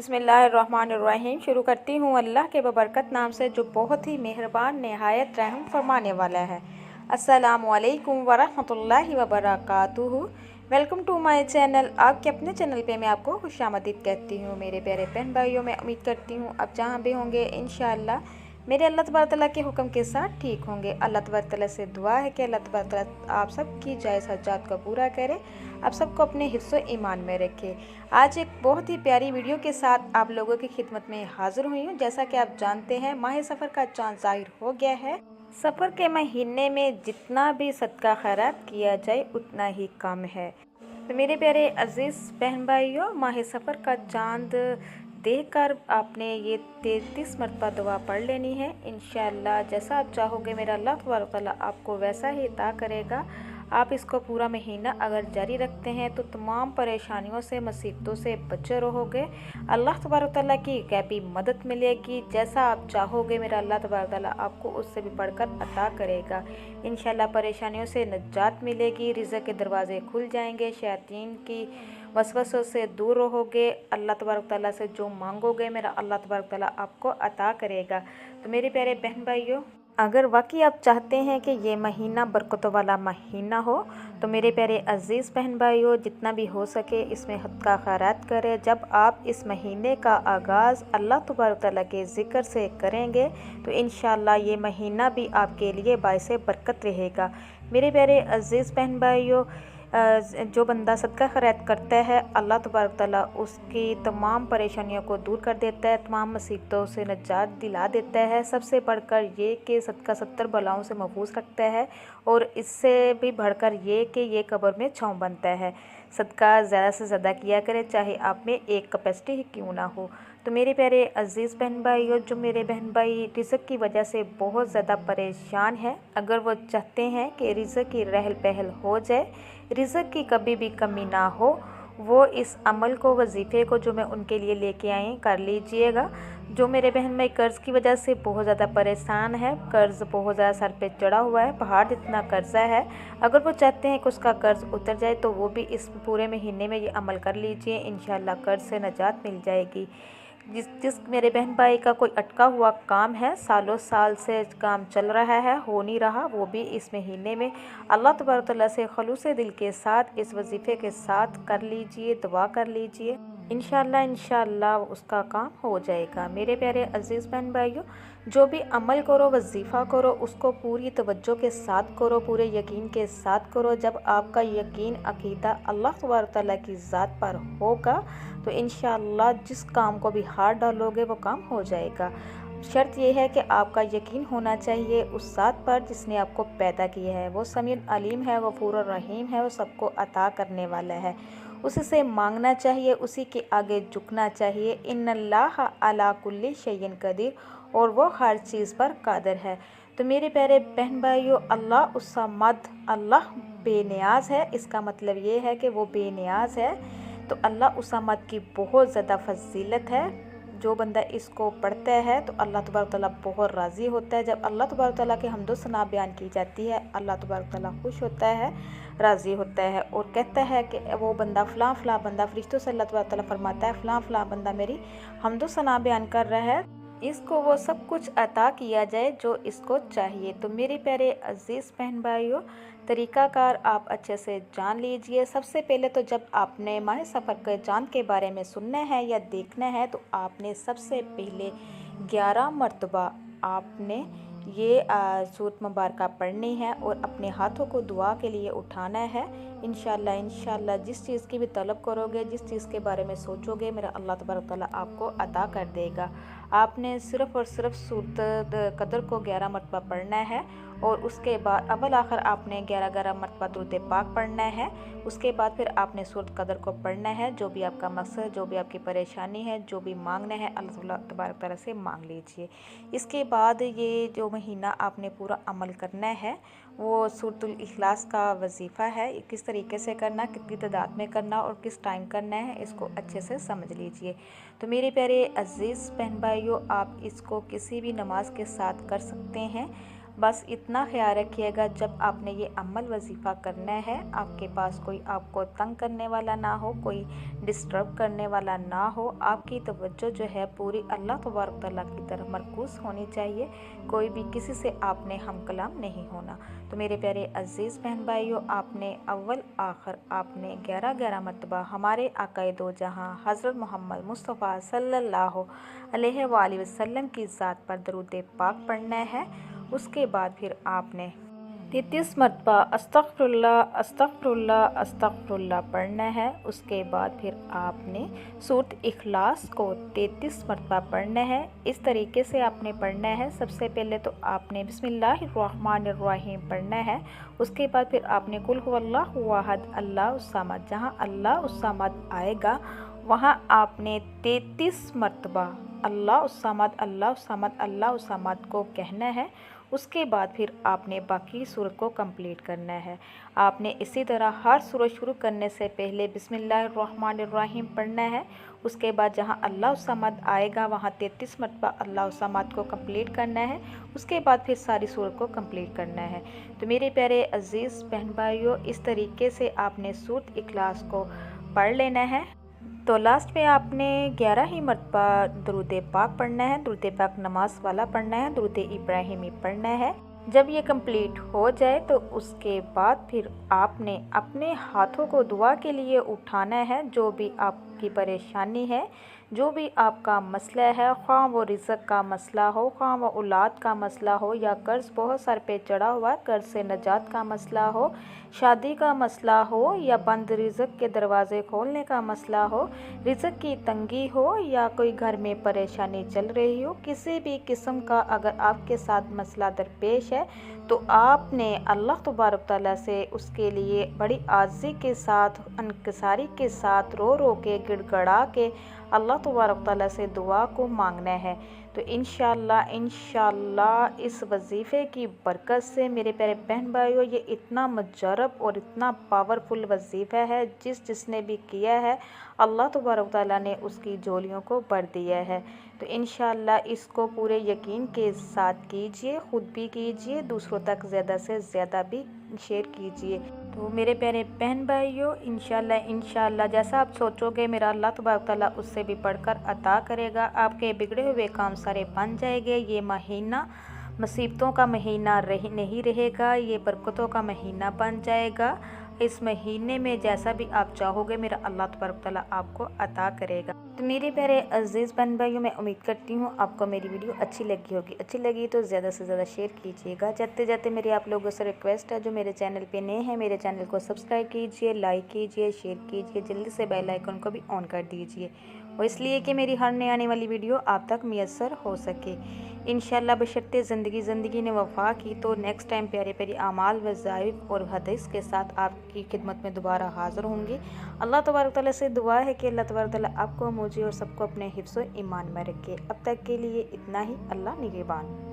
बिस्मिल्लाहिर्रहमानिर्रहीम। शुरू करती हूँ अल्लाह के बबरकत नाम से जो बहुत ही मेहरबान नहायत रहम फरमाने वाला है। अस्सलामुअलैकुम वरहमतुल्लाहि वबरकातुहू। Welcome to my channel. आपके अपने चैनल पे मैं आपको खुशामदीद कहती हूँ। मेरे प्यारे बहन भाइयों, मैं उम्मीद करती हूँ आप जहाँ भी होंगे इंशाअल्लाह मेरे अल्लाह तबारक तआला के हुक्म के साथ ठीक होंगे। अल्लाह तबारक तआला से दुआ है कि अल्लाह तबारक तआला आप सबकी जायज़ हजात को पूरा करे, आप सबको अपने हिफ्ज़ ईमान में रखे। आज एक बहुत ही प्यारी वीडियो के साथ आप लोगों की खिदमत में हाजिर हुई हूँ। जैसा कि आप जानते हैं माह सफ़र का चाँद ज़ाहिर हो गया है। सफ़र के महीने में जितना भी सदका खैरात किया जाए उतना ही कम है। तो मेरे प्यारे अज़ीज़ बहन भाइयों, माह सफ़र का चाँद देखकर आपने ये 33 मरतबा दुआ पढ़ लेनी है। इंशाअल्लाह जैसा आप चाहोगे मेरा अल्लाह तबारक तआला आपको वैसा ही अता करेगा। आप इसको पूरा महीना अगर जारी रखते हैं तो तमाम परेशानियों से, मुसीबतों से बचे रहोगे। अल्लाह तबारक तआला की गैबी मदद मिलेगी। जैसा आप चाहोगे मेरा अल्लाह तबारक तआला आपको उससे भी बढ़कर अता करेगा। इंशाअल्लाह परेशानियों से निजात मिलेगी, रिज़्क़ के दरवाज़े खुल जाएंगे, शैतान की वसवसों से दूर रहोगे। अल्लाह तबारक तआला से जो मांगोगे मेरा अल्लाह तबारक तआला आपको अता करेगा। तो मेरे प्यारे बहन भाइयों, अगर वाकई आप चाहते हैं कि ये महीना बरकतों वाला महीना हो तो मेरे प्यारे अज़ीज़ बहन भाइयों, जितना भी हो सके इसमें सदका खैरात करें। जब आप इस महीने का आगाज़ अल्लाह तबारक तआला के ज़िक्र से करेंगे तो इंशाअल्लाह ये महीना भी आपके लिए बाइसे बरकत रहेगा। मेरे प्यारे अज़ीज़ बहन भाइयों, जो बंदा सदका खैरात करता है अल्लाह तबारक तआला उसकी तमाम परेशानियों को दूर कर देता है, तमाम मुसीबतों से निजात दिला देता है। सबसे बढ़कर ये कि सदका 70 बलाओं से महफूज रखता है और इससे भी बढ़कर ये कि ये कब्र में छाँव बनता है। सदका ज़्यादा से ज़्यादा किया करें, चाहे आप में एक कैपेसिटी ही क्यों ना हो। तो मेरे प्यारे अज़ीज़ बहन भाइयों, जो मेरे बहन भाई रिज़्क़ की वजह से बहुत ज़्यादा परेशान हैं, अगर वो चाहते हैं कि रिज़्क़ की रहल पहल हो जाए, रिज़्क़ की कभी भी कमी ना हो, वो इस अमल को, वजीफ़े को जो मैं उनके लिए लेके आई कर लीजिएगा। जो मेरे बहन भाई कर्ज़ की वजह से बहुत ज़्यादा परेशान है, कर्ज़ बहुत ज़्यादा सर पे चढ़ा हुआ है, पहाड़ जितना कर्ज़ा है, अगर वो चाहते हैं कि उसका कर्ज़ उतर जाए तो वो भी इस पूरे महीने में ये अमल कर लीजिए। इंशाअल्लाह कर्ज़ से निजात मिल जाएगी। जिस मेरे बहन भाई का कोई अटका हुआ काम है, सालों साल से काम चल रहा है, हो नहीं रहा, वो भी इस महीने में अल्लाह तबारक तआला से खलूस दिल के साथ इस वजीफ़े के साथ कर लीजिए, दुआ कर लीजिए। इंशाअल्लाह उसका काम हो जाएगा। मेरे प्यारे अज़ीज़ बहन भाइयों, जो भी अमल करो, वजीफ़ा करो, उसको पूरी तवज्जो के साथ करो, पूरे यकीन के साथ करो। जब आपका यकीन अकीदा अल्लाह तबारक तआला की ज़ात पर होगा तो इंशाअल्लाह जिस काम को भी हाथ डालोगे वो काम हो जाएगा। शर्त यह है कि आपका यकीन होना चाहिए उस ज़ात पर जिसने आपको पैदा किया है। वो समीउल अलीम है, वो गफूरुर रहीम है, वो सबको अता करने वाला है। उसी से मांगना चाहिए, उसी के आगे झुकना चाहिए। इन्नल्लाह अला कुल्ली शैइन कदीर, और वो हर चीज़ पर कादिर है। तो मेरे प्यारे बहन भाइयों, अल्लाह उस समद, अल्लाह बेनियाज है। इसका मतलब ये है कि वो बेनियाज है। तो अल्लाह उस समद की बहुत ज़्यादा फजीलत है। जो बंदा इसको पढ़ता है तो अल्लाह तबारक तआला बहुत राज़ी होता है। जब अल्लाह तबारक तआला की हम्दो सना बयान की जाती है, अल्लाह तबारक तआला खुश होता है, राज़ी होता है और कहता है कि वो बंदा फ़लाँ फ़लाँ बंदा, फरिश्तों से अल्लाह तबारक तआला फरमाता है फ़लाँ फ़लाँ बंदा मेरी हम्दो सना बयान कर रहा है, इसको वो सब कुछ अता किया जाए जो इसको चाहिए। तो मेरे प्यारे अज़ीज़ बहन भाइयों, तरीक़ाकार आप अच्छे से जान लीजिए। सबसे पहले तो जब आपने माह सफ़र के चाँद के बारे में सुनना है या देखना है तो आपने सबसे पहले 11 मरतबा आपने ये सूरत मुबारका पढ़नी है और अपने हाथों को दुआ के लिए उठाना है। इंशाअल्लाह जिस चीज़ की भी तलब करोगे, जिस चीज़ के बारे में सोचोगे, मेरा अल्लाह तबारक तआला आपको अता कर देगा। आपने सिर्फ़ और सिर्फ सूरत कदर को 11 मरतबा पढ़ना है और उसके बाद अव्वल आखिर आपने 11 मरतबा दुरूद पाक पढ़ना है। उसके बाद फिर आपने सूरत कदर को पढ़ना है। जो भी आपका मकसद, जो भी आपकी परेशानी है, जो भी मांगना है अल्लाह तबारक तआला से मांग लीजिए। इसके बाद ये जो महीना आपने पूरा अमल करना है वो सूरतुल इखलास का वजीफ़ा है। किस तरीके से करना, कितनी तादाद में करना और किस टाइम करना है, इसको अच्छे से समझ लीजिए। तो मेरे प्यारे अज़ीज़ बहन भाइयों, आप इसको किसी भी नमाज के साथ कर सकते हैं। बस इतना ख्याल रखिएगा जब आपने ये अमल वजीफ़ा करना है, आपके पास कोई आपको तंग करने वाला ना हो, कोई डिस्टर्ब करने वाला ना हो। आपकी तवज्जो जो है पूरी अल्लाह तबारक तआला की तरफ मरकूज़ होनी चाहिए। कोई भी किसी से आपने हम कलाम नहीं होना। तो मेरे प्यारे अज़ीज़ बहन भाइयों, आपने अव्वल आखिर आपने 11 मरतबा हमारे आकाए दो जहाँ हज़रत मोहम्मद मुस्तफ़ा सल्लल्लाहु अलैहि वसल्लम की ज़ात पर दरूद पाक पढ़ना है। उसके बाद फिर आपने 33 मरतबा अस्तग़फ़िरुल्लाह अस्तग़फ़िरुल्लाह अस्तग़फ़िरुल्लाह पढ़ना है। उसके बाद फिर आपने सूरत इखलास को 33 मरतबा पढ़ना है। इस तरीके से आपने पढ़ना है। सबसे पहले तो आपने बिस्मिल्लाहिर्रहमानिर्रहीम पढ़ना है। उसके बाद फिर आपने कुल हुवल्लाहु अहद अल्लाहु समद, जहाँ अल्लाह समद आएगा वहाँ आपने 33 मरतबा अल्लाह समद अल्लाह समद अल्लाह समद को कहना है। उसके बाद फिर आपने बाकी सूरत को कंप्लीट करना है। आपने इसी तरह हर सूरत शुरू करने से पहले बिस्मिल्लाहिर्रहमानिर्रहीम पढ़ना है। उसके बाद जहाँ अल्लाह समद आएगा वहाँ 33 मरतबा अल्लाह समद को कंप्लीट करना है। उसके बाद फिर सारी सूरत को कंप्लीट करना है। तो मेरे प्यारे अज़ीज़ बहन भाइयों, इस तरीके से आपने सूरत इखलास को पढ़ लेना है। तो लास्ट में आपने 11 ही मरतबा दरूद पाक पढ़ना है। दरूद पाक नमाज वाला पढ़ना है, दरूद इब्राहिमी पढ़ना है। जब ये कंप्लीट हो जाए तो उसके बाद फिर आपने अपने हाथों को दुआ के लिए उठाना है। जो भी आपकी परेशानी है, जो भी आपका मसला है, ख्वाह वो रिज़्क़ का मसला हो, ख्वाह वो औलाद का मसला हो, या कर्ज़ बहुत सर पे चढ़ा हुआ कर्ज़ से नजात का मसला हो, शादी का मसला हो, या बंद रिज़्क़ के दरवाज़े खोलने का मसला हो, रिज़्क़ की तंगी हो, या कोई घर में परेशानी चल रही हो, किसी भी किस्म का अगर आपके साथ मसला दरपेश है तो आपने अल्लाह तबारक तआला से उसके लिए बड़ी आज़ी के साथ, इनकिसारी के साथ, रो रो के, गिड़गड़ा के अल्लाह तबारक तआला से दुआ को मांगना है। तो इंशाअल्लाह इस वजीफ़े की बरकत से मेरे प्यारे बहन भाइयों, ये इतना मुजरब और इतना पावरफुल वजीफ़ा है, जिसने भी किया है अल्लाह तबारक तआला ने उसकी झोलियों को भर दिया है। तो इंशाअल्लाह इसको पूरे यकीन के साथ कीजिए, ख़ुद भी कीजिए, दूसरों तक ज़्यादा से ज़्यादा भी शेयर कीजिए। तो मेरे प्यारे बहन भाइयों, इंशाअल्लाह जैसा आप सोचोगे मेरा अल्लाह तबारक तआला उससे भी बढ़कर अता करेगा। आपके बिगड़े हुए काम सारे बन जाएंगे। ये महीना मुसीबतों का महीना नहीं रहेगा, ये बरकतों का महीना बन जाएगा। इस महीने में जैसा भी आप चाहोगे मेरा अल्लाह तबारक तआला आपको अता करेगा। तो मेरे प्यारे अज़ीज़ बहन भाइयों, मैं उम्मीद करती हूँ आपको मेरी वीडियो अच्छी लगी होगी। अच्छी लगी तो ज़्यादा से ज़्यादा शेयर कीजिएगा। जाते जाते मेरी आप लोगों से रिक्वेस्ट है, जो मेरे चैनल पे नए हैं मेरे चैनल को सब्सक्राइब कीजिए, लाइक कीजिए, शेयर कीजिए, जल्दी से बेल आइकन को भी ऑन कर दीजिए, और इसलिए कि मेरी हर नई आने वाली वीडियो आप तक मैसर हो सके। इंशाअल्लाह बशर्ते ज़िंदगी ने वफ़ा की तो नेक्स्ट टाइम प्यारे प्यारे आमाल वज़ाइफ और हदीस के साथ आपकी खिदमत में दोबारा हाज़िर होंगी। अल्लाह तबारक तआला से दुआ है कि अल्लाह तबारक तआला आपको, मुझे और सबको अपने हिफ्ज़ व ईमान में रखे। अब तक के लिए इतना ही। अल्लाह निगहबान।